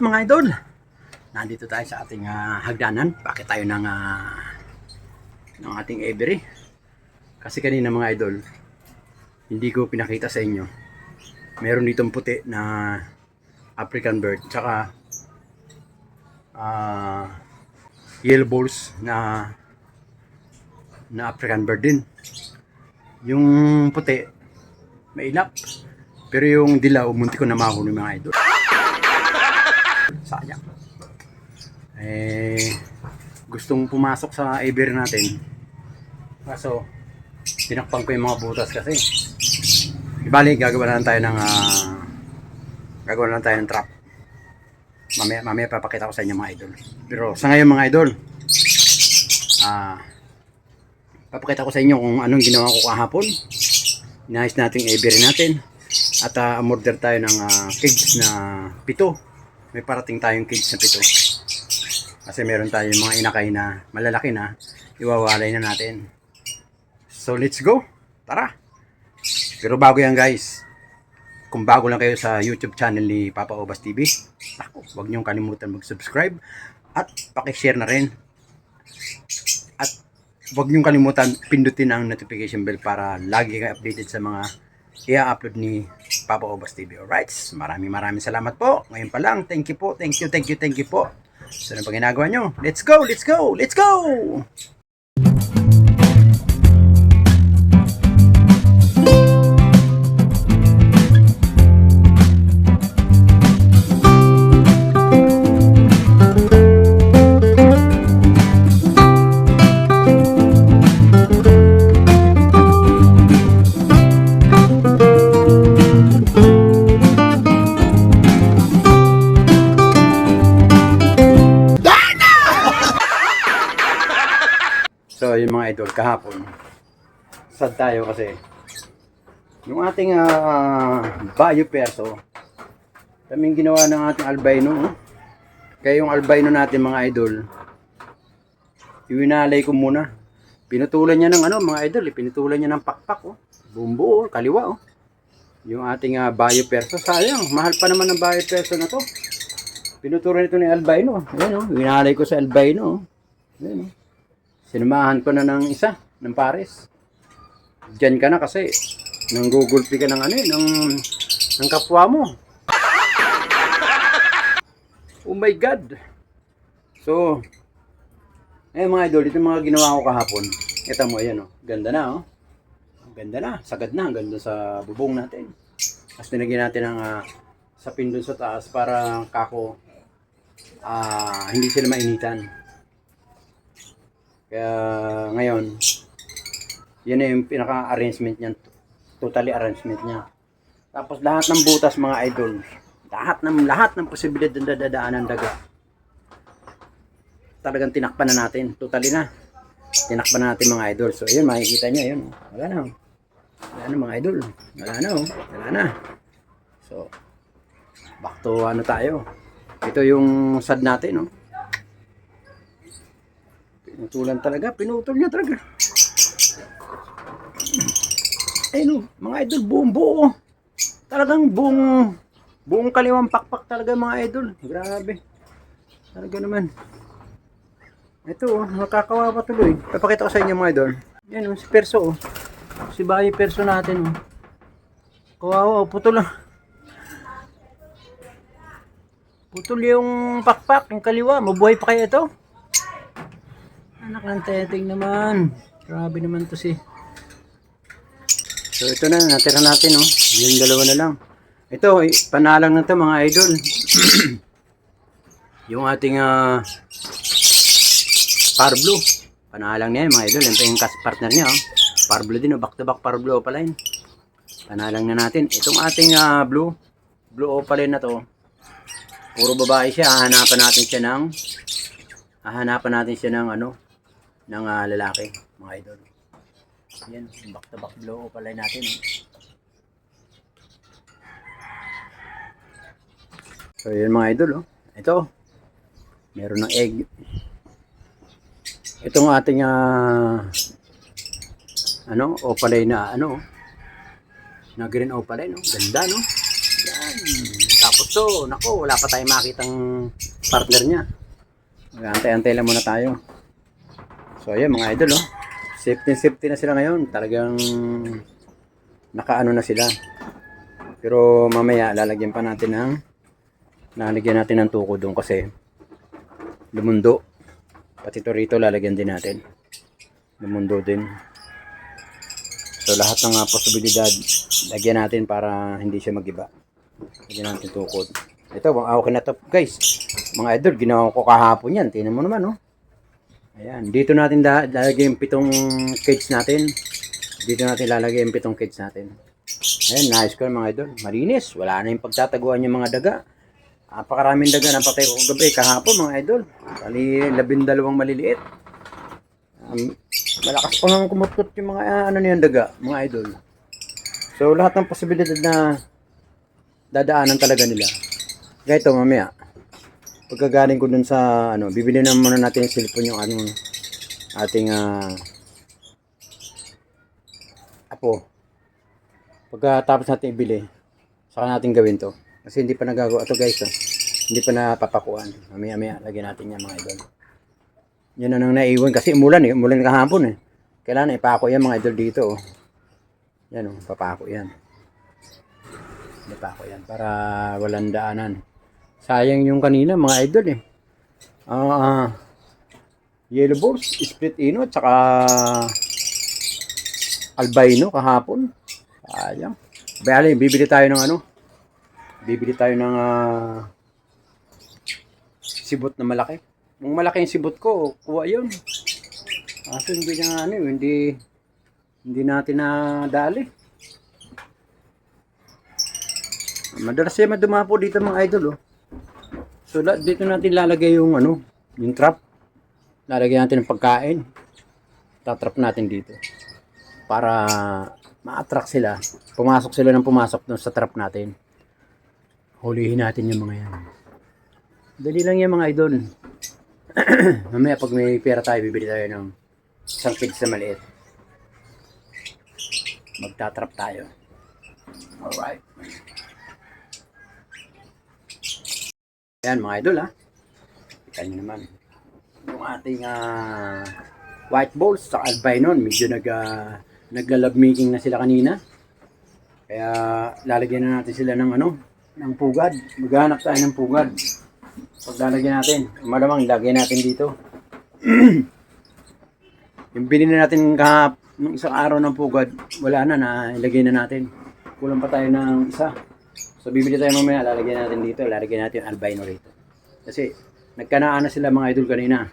mga idol? Nandito tayo sa ating hagdanan. Bakit tayo ng ating aviary? Kasi kanina mga idol, hindi ko pinakita sa inyo. Meron ditong puti na African bird, tsaka yellow balls na African bird din. Yung puti, mailap. Pero yung dilaw, muntik ko na mahuli mga idol. Sayang. Gustong pumasok sa aviary natin. Kaso, tinakpan ko yung mga butas kasi. Ibalik, gagawa lang tayo ng trap. Mamaya papakita ko sa inyo mga idol. Pero sa ngayon mga idol, papakita ko sa inyo kung anong ginawa ko kahapon. Inayos natin yung aviary natin. At umorder tayo ng cage na 7. May parating tayong cage na 7. Kasi meron tayong mga inakay na malalaki na, iwawalay na natin. So let's go. Tara. Pero bago yan guys, kung bago lang kayo sa YouTube channel ni Papa Obas TV, huwag niyong kalimutan mag-subscribe at paki-share na rin. At huwag niyong kalimutan pindutin ang notification bell para lagi kayo updated sa mga i-upload ni Papa Obas TV. Alright, maraming salamat po. Ngayon pa lang, thank you po, thank you po. So ano pa ginagawa nyo? Let's go! So yung mga idol, kahapon sad tayo kasi yung ating Bayo Perso, kaming ginawa ng ating albino. Kaya yung albino natin mga idol, iwinalay ko muna. Pinutulan niya ng mga idol, pinutulan niya ng pakpak, buong buo, kaliwa. Yung ating Bayo Perso, sayang, mahal pa naman ng Bayo Perso na to. Pinutulan ito ni albino. Ayan, winalay ko sa albino. Ayan, sinamahan ko na ng isa, ng pares. Diyan ka na kasi nanggugulpi ka ng ng kapwa mo. Oh my God. So, mga idol, ito mga ginawa ko kahapon. Ito mo, ayan ganda na Ganda na, sagad na, ganda sa bubong natin. Tapos nilagyan natin ng sapin dun sa taas para kako hindi sila mainitan. Kaya ngayon, yun na yung pinaka-arrangement niya. Totally arrangement niya. Tapos lahat ng butas mga idol, lahat ng posibilidad ng dadaan ng dagat, talagang tinakpan na natin. Totally na. Tinakpan na natin mga idol. So yun, makikita nyo, yun. Wala na mga idol. Wala na. So, back to tayo. Ito yung sad natin, pinutol niya talaga. Mga idol, buong buo. Talagang buong kaliwang pakpak talaga mga idol. Grabe. Talaga naman. Ito, nakakawawa tuloy. Papakita ko sa inyo mga idol. Yan si Perso Si Bayo Perso natin Kawawa, putol yung pakpak, yung kaliwa. Mabuhay pa kaya ito? Anak ng teteng naman. Grabe naman to si. So ito na, natira natin yung dalawa na lang. Ito, panalang na to mga idol. Yung ating Par Blue. Panalang niya mga idol. Ito yung cast partner niya. Par Blue din, back to back Par Blue Opaline. Panalang na natin. Itong ating Blue Opaline na to, puro babae siya. Hahanapan natin siya ng ng lalaki, mga idol. Yan, back to back Blue Opaline natin. So yan mga idol. Ito, meron ng egg. Itong ating Opaline na na green Opaline, ganda Yan. Tapos Agosto, nako, wala pa tayong makitang partner niya. Mag-antay-antay lang muna tayo. So ayan mga idol, oh. Safety na sila ngayon. Talagang nakaano na sila. Pero mamaya lalagyan natin ng tuko doon kasi lumundo. Pati ito rito lalagyan din natin. Lumundo din. So lahat ng posibilidad lagyan natin para hindi siya magiba. Lagyan natin tukod. Ito, okay na to guys. Mga idol, ginawa ko kahapon yan. Tingnan mo naman, oh. Ayan, dito natin lalagay yung 7 cage natin. Dito natin lalagay yung 7 cage natin. Ayan, nice ko mga idol. Malinis. Wala na yung pagtataguan yung mga daga. Napakaraming daga na patay ko gabi kahapon mga idol. Bali, 12 maliliit. Malakas pa nga kumutkot yung mga niyan daga, mga idol. So, lahat ng posibilidad na dadaanan talaga nila. Kaya ito, mamaya. Pagkagaling ko dun sa, bibili na muna natin yung cellphone yung ating apo. Pagkatapos natin ibili, saka natin gawin to. Kasi hindi pa nagagawa ito guys. Hindi pa napapakuan. Mamaya lagyan natin yan mga idol. Yan na nang naiwan kasi umulan eh. Umulan kahapon eh. Kailangan ipako yan mga idol dito. Oh. Yan oh, papako yan. Ipako yan para walang daanan. Sayang yung kanina mga idol eh. Yellow balls, split ino, tsaka albino kahapon. Sayang. Bale, bibili tayo ng sibot na malaki. Yung malaki yung sibot ko, kuha yun. Kaso hindi natin nadali. Madalas siya madumapo dito mga idol, oh. So, dito natin lalagay yung trap. Lalagyan natin ng pagkain. Tatrap natin dito. Para ma-attract sila. Pumasok sila sa trap natin. Hulihin natin yung mga yan. Dali lang yan mga idol. Mamaya pag may pera tayo, bibili tayo ng isang kids na maliit. Magtatrap tayo. Alright. Ayan mga idol ha. Kita nyo naman. Yung ating white balls sa albino, medyo nagla-love making na sila kanina. Kaya lalagyan na natin sila ng ng pugad. Maghanap tayo ng pugad. Pag lalagyan natin, malamang ilagay natin dito. Yung binili natin ng isang araw ng pugad, wala na ilagay na natin. Kulang pa tayo ng isa. So bibili tayo mamaya, lalagyan natin dito, lalagyan natin yung albino rito. Kasi nagkanaan na sila mga idol kanina.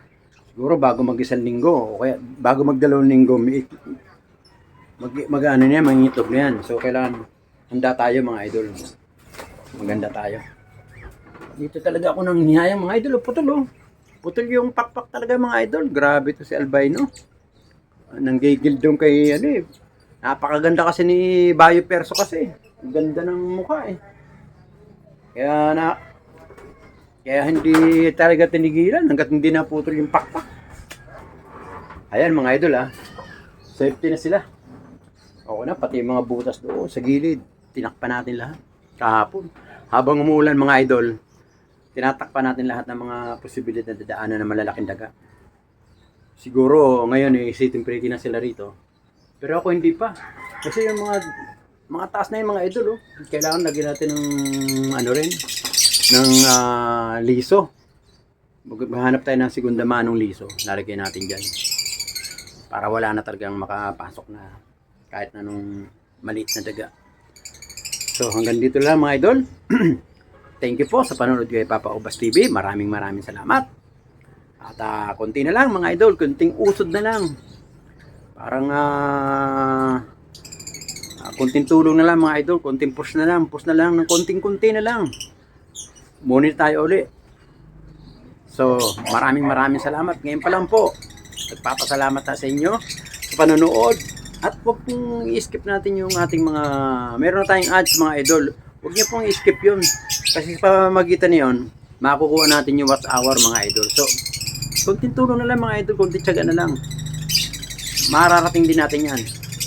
Siguro bago mag-isang linggo, o kaya bago mag-2 linggo, mangitlog na yan. So kailangan handa tayo mga idol. Maganda tayo. Dito talaga ako nang nihayang mga idol, putol oh. Putol yung pakpak talaga mga idol. Grabe to si albino. Nanggigil doon kay napakaganda kasi ni Bayo Perso kasi. Ang ganda ng mukha eh. Kaya hindi talaga tinigilan hanggat hindi naputol yung pakpak. Ayan mga idol Safety na sila. Oo na, pati yung mga butas doon sa gilid. Tinakpan natin lahat. Kahapon. Habang umuulan mga idol, tinatakpan natin lahat ng mga posibilidad na dadaanan ng malalaking daga. Siguro ngayon sitting pretty na sila rito. Pero ako hindi pa. Kasi yung mga taas na yung mga idol kailangan lagyan natin ng ng liso. Maghanap tayo ng segunda manong liso. Lalagyan natin dyan. Para wala na talagang makapasok na kahit na nung maliit na daga. So hanggang dito lang mga idol. Thank you po sa panonood kay Papa Ubas TV. Maraming salamat. At konti na lang mga idol. Kunting usod na lang. Parang konting tulong na lang mga idol. Konting push na lang ng konting-kunti na lang. Muna tayo uli. So maraming salamat. Ngayon pa lang po. Nagpapasalamat sa inyo sa panonood. At huwag pong i-skip natin yung ating meron na tayong ads mga idol. Huwag niyo pong i-skip yun. Kasi sa pamamagitan niyon, makukuha natin yung watch hour mga idol. So, konting tulong na lang mga idol, konting tiyaga na lang. Mararating din natin yan.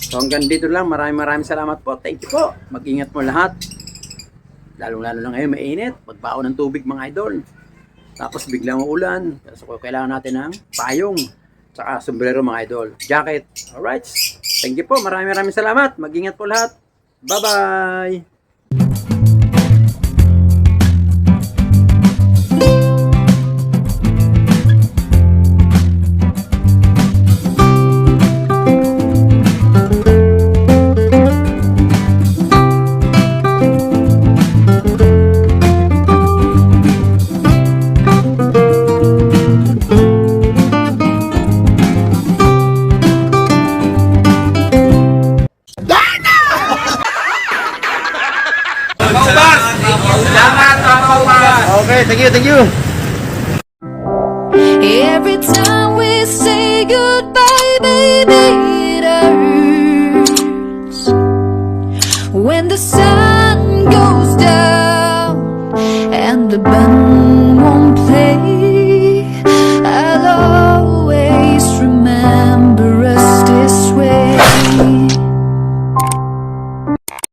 So hanggang dito lang, maraming salamat po. Thank you po. Mag-ingat mo lahat. Lalong-lalo na ngayon, mainit. Pagbaon ng tubig mga idol. Tapos biglang uulan. So kailangan natin ng payong. Tsaka sombrero mga idol. Jacket. Alright. Thank you po. Maraming salamat. Mag-ingat po lahat. Bye-bye. Okay, thank you. Every time we say goodbye, baby, it hurts. When the sun goes down and the band won't play,